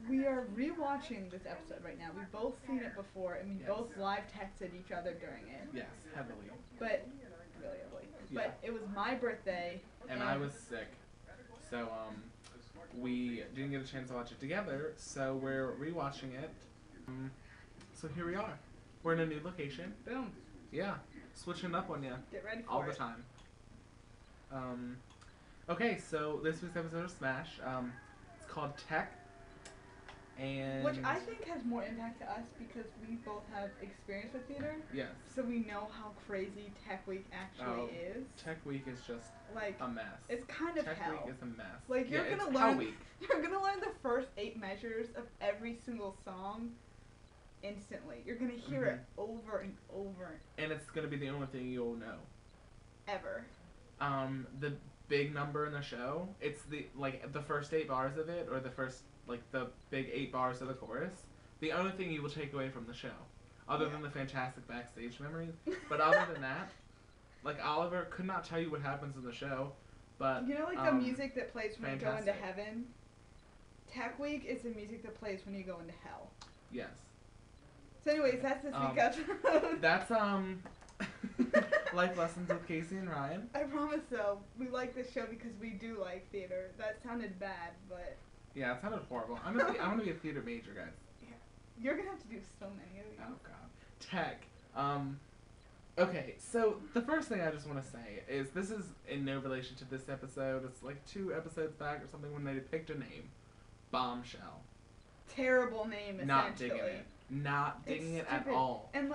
We are rewatching this episode right now. We've both seen it before, and we Yes. both live texted each other during it. Yes, heavily. But really heavily. Yeah. But it was my birthday, And I was sick. So, we didn't get a chance to watch it together, so we're rewatching it. So here we are. We're in a new location. Boom. Yeah, switching up on you Get ready for all it. the time. Okay, so this week's episode of Smash, it's called Tech. And Which I think has more impact to us because we both have experience with theater, yes, so we know how crazy Tech Week actually is. Tech Week is just Like, a mess. it's kind of Tech hell. Week is a mess. Like, yeah, you're gonna it's Hell learn- Week. You're gonna learn the first 8 measures of every single song instantly. You're gonna hear it over and over And it's gonna be the only thing you'll know. ever. The big number in the show, it's the first 8 bars of it, or the first, the big 8 bars of the chorus. The only thing you will take away from the show, other than the fantastic backstage memories. But other than that, Oliver could not tell you what happens in the show, but You know, the music that plays when you go into fantastic. heaven? Tech Week is the music that plays when you go into hell. yes, So anyways, that's this week's episode. that's Life Lessons with Casey and Ryan. I promise though, we like this show because we do like theater. That sounded bad, but Yeah, it sounded horrible. I'm gonna be a theater major, guys. you're gonna have to do so many of these. Oh god. Tech. Okay, so the first thing I just want to say is this is in no relation to this episode. It's like 2 episodes back or something when they picked a name. Bombshell. Terrible name, essentially. Not digging it. Not digging it at stupid. all. And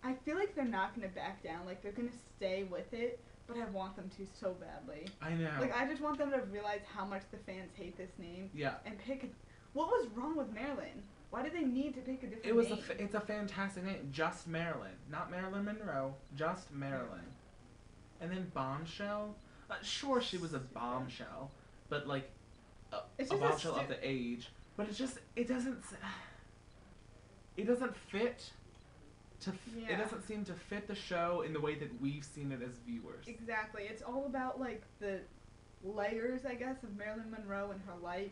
I feel like they're not gonna back down. Like they're gonna stay with it, but I want them to so badly. I know. Like I just want them to realize how much the fans hate this name Yeah. and pick a. What was wrong with Marilyn? Why did they need to pick a different It was name? it's a fantastic name. Just Marilyn. Not Marilyn Monroe. Just Marilyn. And then Bombshell? Sure, she was a bombshell. But It's a just bombshell of the age. But it doesn't fit it Yeah. doesn't seem to fit the show in the way that we've seen it as viewers. Exactly. It's all about the layers, I guess, of Marilyn Monroe and her life.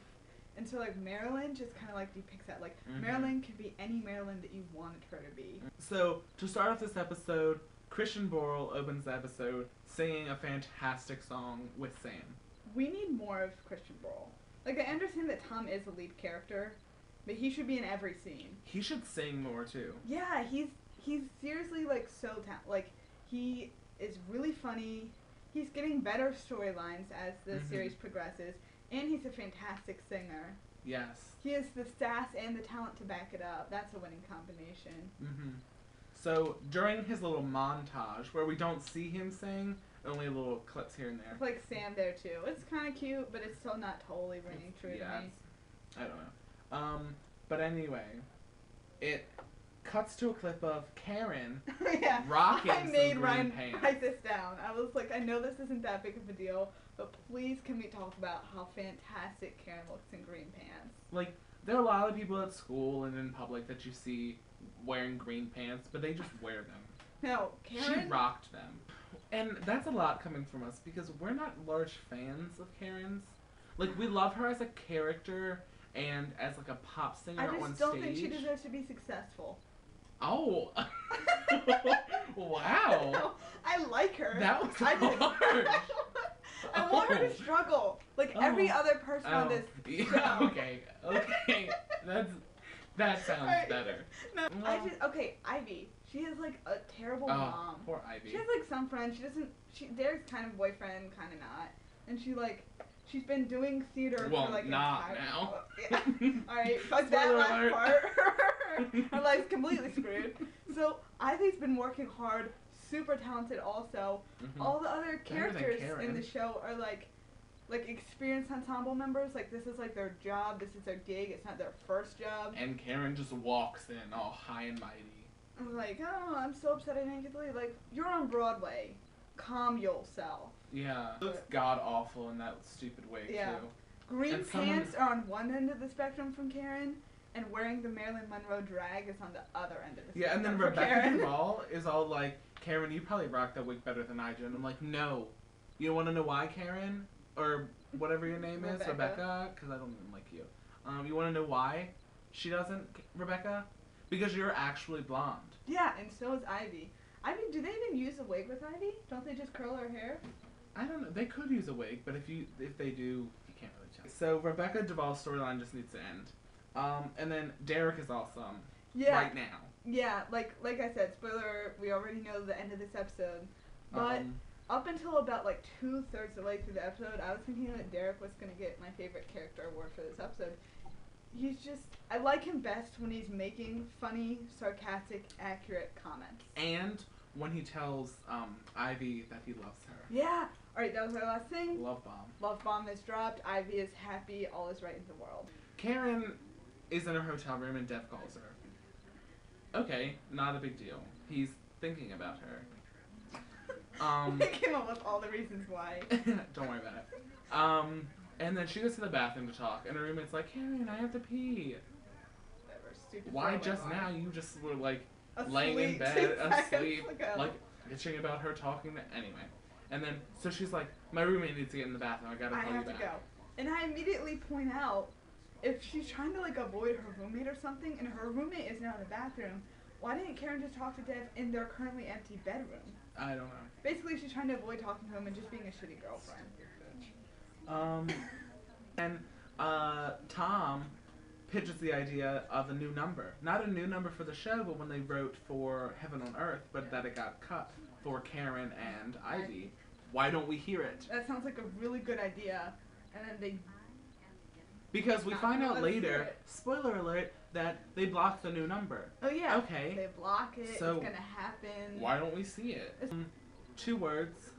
And so Marilyn just kind of depicts that. Marilyn can be any Marilyn that you wanted her to be. So, to start off this episode, Christian Borle opens the episode singing a fantastic song with Sam. We need more of Christian Borle. I understand that Tom is the lead character, but he should be in every scene. He should sing more too. Yeah, he's seriously so talented. He is really funny. He's getting better storylines as the series progresses, and he's a fantastic singer. Yes. He has the sass and the talent to back it up. That's a winning combination. So, during his little montage, where we don't see him sing, only little clips here and there. It's Sam there too. It's kind of cute, but it's still not totally ringing true to me. I don't know. But anyway, it cuts to a clip of Karen Yeah. rocking I some made green Ryan pants. write this down. I was I know this isn't that big of a deal, but please can we talk about how fantastic Karen looks in green pants? There are a lot of people at school and in public that you see wearing green pants, but they just wear them. No, Karen. She rocked them. And that's a lot coming from us because we're not large fans of Karen's. We love her as a character and as a pop singer I on just stage. don't think she deserves to be successful. Oh. Wow. No, I like her. That was harsh. I want her to Oh. struggle every other person on this Yeah, show. okay. That sounds Alright. better. No, Well. Ivy. She has a terrible Oh, mom. poor Ivy. She has some friends. Derek's kind of boyfriend, kind of not. And she's been doing theater Well, for not entire. now. Yeah. Alright, fuck that Spoiler last alert. part. Her life's completely screwed. So Ivy's been working hard, super talented also. All the other Better than characters in Karen. the show are like experienced ensemble members. This is their job, this is their gig, it's not their first job. And Karen just walks in all high and mighty. I'm oh, I'm so upset I didn't get to leave. You're on Broadway. Calm yourself. Yeah. It looks god awful in that stupid wig Yeah. too. Green And someone- pants are on one end of the spectrum from Karen, and wearing the Marilyn Monroe drag is on the other end of the Yeah, and then spectrum for Rebecca Karen. Duvall is all like, Karen, you probably rock that wig better than I do. And I'm like, no. You want to know why, Karen? Or whatever your name is, Rebecca? Because I don't even like you. You want to know why she doesn't, Rebecca? Because you're actually blonde. Yeah, and so is Ivy. Ivy, do they even use a wig with Ivy? Don't they just curl her hair? I don't know. They could use a wig, but if they do, you can't really tell. So Rebecca Duvall's storyline just needs to end. And then Derek is awesome. Yeah. Right now. Yeah, like I said, spoiler, we already know the end of this episode. But up until about like 2/3 of the way through the episode, I was thinking that Derek was going to get my favorite character award for this episode. He's just, I like him best when he's making funny, sarcastic, accurate comments. And when he tells Ivy that he loves her. Yeah. Alright, that was our last thing. Love bomb. Love bomb is dropped. Ivy is happy. All is right in the world. Karen is in her hotel room and Dev calls her. Okay, not a big deal. He's thinking about her. They came up with all the reasons why. Don't worry about it. And then she goes to the bathroom to talk, and her roommate's like, Karen, I have to pee. Whatever, stupid. Why just now? You just were like asleep, laying in bed, 2 seconds asleep, ago. like bitching about her talking to anyway. And then so she's like, my roommate needs to get in the bathroom. I gotta call you have back. to go. And I immediately point out, if she's trying to like avoid her roommate or something, and her roommate is now in the bathroom, why didn't Karen just talk to Dev in their currently empty bedroom? I don't know. Basically, she's trying to avoid talking to him and just being a shitty girlfriend. And Tom pitches the idea of a new number. Not a new number for the show, but when they wrote for Heaven on Earth, but that it got cut for Karen and Ivy. Why don't we hear it? That sounds like a really good idea. And then they... Because we find out Let's hear later, it. spoiler alert, that they blocked the new number. Oh yeah. Okay. They block it. So, it's gonna happen. Why don't we see it? 2 words.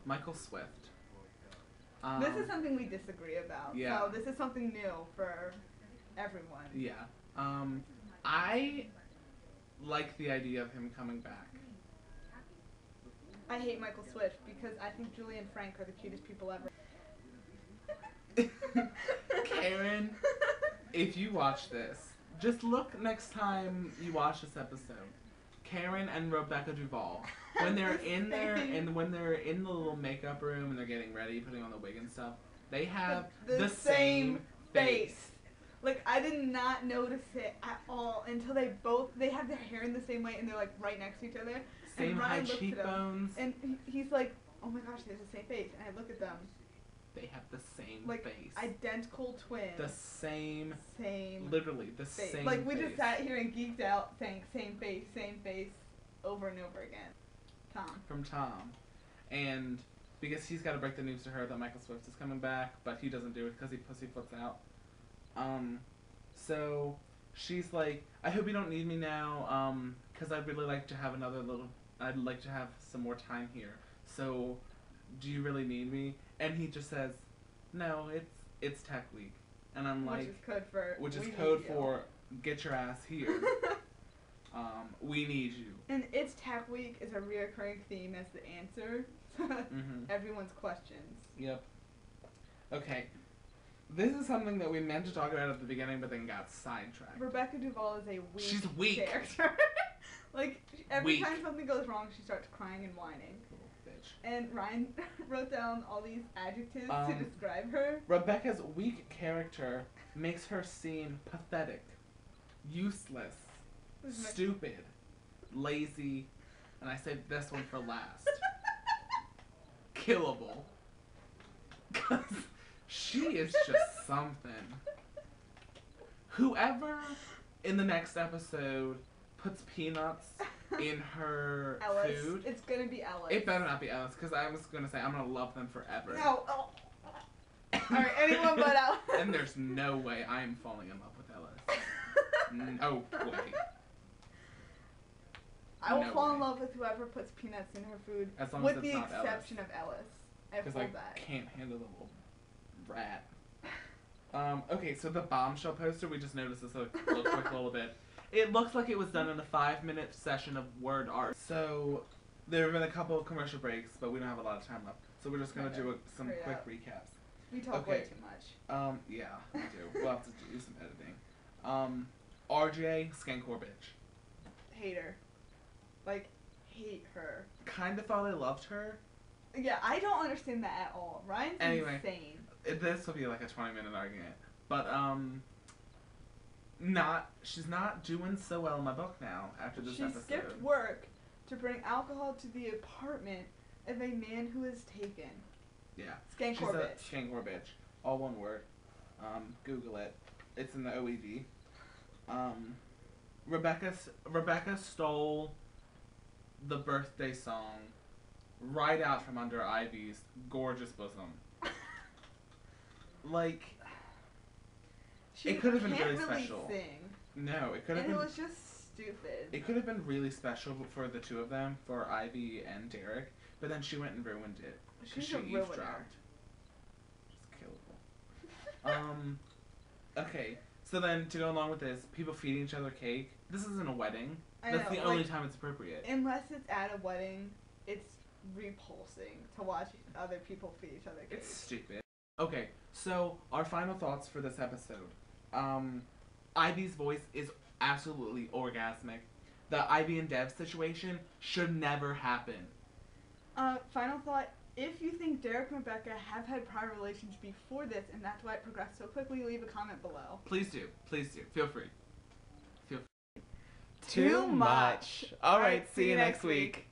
Michael Swift. This is something we disagree about. Yeah. So this is something new for everyone. Yeah. I like the idea of him coming back. I hate Michael Swift because I think Julie and Frank are the cutest people ever. Karen, if you watch this, just look next time you watch this episode. Karen and Rebecca Duvall, when they're in there and when they're in the little makeup room and they're getting ready, putting on the wig and stuff, they have the same face. Like, I did not notice it at all until they have their hair in the same way and they're like right next to each other. Same and high Ryan looks at cheekbones. them, and he's like, oh my gosh, they have the same face. And I look at them. They have the same Like, face. identical twins. The same. Same. Literally, the face. same Like, we face. just sat here and geeked out saying same face, over and over again. Tom. From Tom. And because he's got to break the news to her that Michael Swift is coming back, but he doesn't do it because he pussyfoots out. So she's like, I hope you don't need me now, because I'd really like to have I'd like to have some more time here. So, do you really need me? And he just says, no, it's Tech Week. And I'm like, which is code for get your ass here. We need you. And It's Tech Week is a reoccurring theme as the answer to everyone's questions. Yep. Okay. This is something that we meant to talk about at the beginning, but then got sidetracked. Rebecca Duvall is a weak, She's weak. character. Like, every Weak. time something goes wrong, she starts crying and whining. Little bitch. And Ryan wrote down all these adjectives to describe her. Rebecca's weak character makes her seem pathetic, useless, stupid, lazy, and I saved this one for last. Killable. 'Cause she is just something. Whoever in the next episode puts peanuts in her Ellis. food. It's gonna be Ellis. It better not be Ellis, because I was going to say I'm going to love them forever. No. Oh. Alright, anyone but Ellis. And there's no way I am falling in love with Ellis. No way. I will No fall way. in love with whoever puts peanuts in her food, As long with as the it's not Ellis. exception of Ellis. I Because I hold that. can't handle the little rat. Okay, so the bombshell poster, we just noticed this a quick little bit. It looks like it was done in a 5-minute session of word art. So there have been a couple of commercial breaks, but we don't have a lot of time left. So we're just going to do some Hurry quick up. recaps. We talk Okay. way too much. Yeah, we do. We'll have to do some editing. RJ, Skankor bitch. Hate her. Like, hate her. Kind of thought I loved her. Yeah, I don't understand that at all. Ryan's insane. This will be like a 20-minute argument. But, she's not doing so well in my book now after this episode. She skipped work to bring alcohol to the apartment of a man who is taken. Yeah. Skankor bitch. Skankor bitch. All one word. Google it. It's in the OED. Rebecca stole the birthday song right out from under Ivy's gorgeous bosom. Like, it could have been really special. Sing. No, it could have been. And it was just stupid. It could have been really special for the two of them, for Ivy and Derek, but then she went and ruined it. She's a ruiner. Just killable. Okay, so then to go along with this, people feeding each other cake. This isn't a wedding. That's the only time it's appropriate. Unless it's at a wedding, it's repulsing to watch other people feed each other cake. It's stupid. Okay, so our final thoughts for this episode. Ivy's voice is absolutely orgasmic. The Ivy and Dev situation should never happen. Final thought. If you think Derek and Rebecca have had prior relations before this and that's why it progressed so quickly, leave a comment below. Please do. Please do. Feel free. Too much. Alright, see you next week.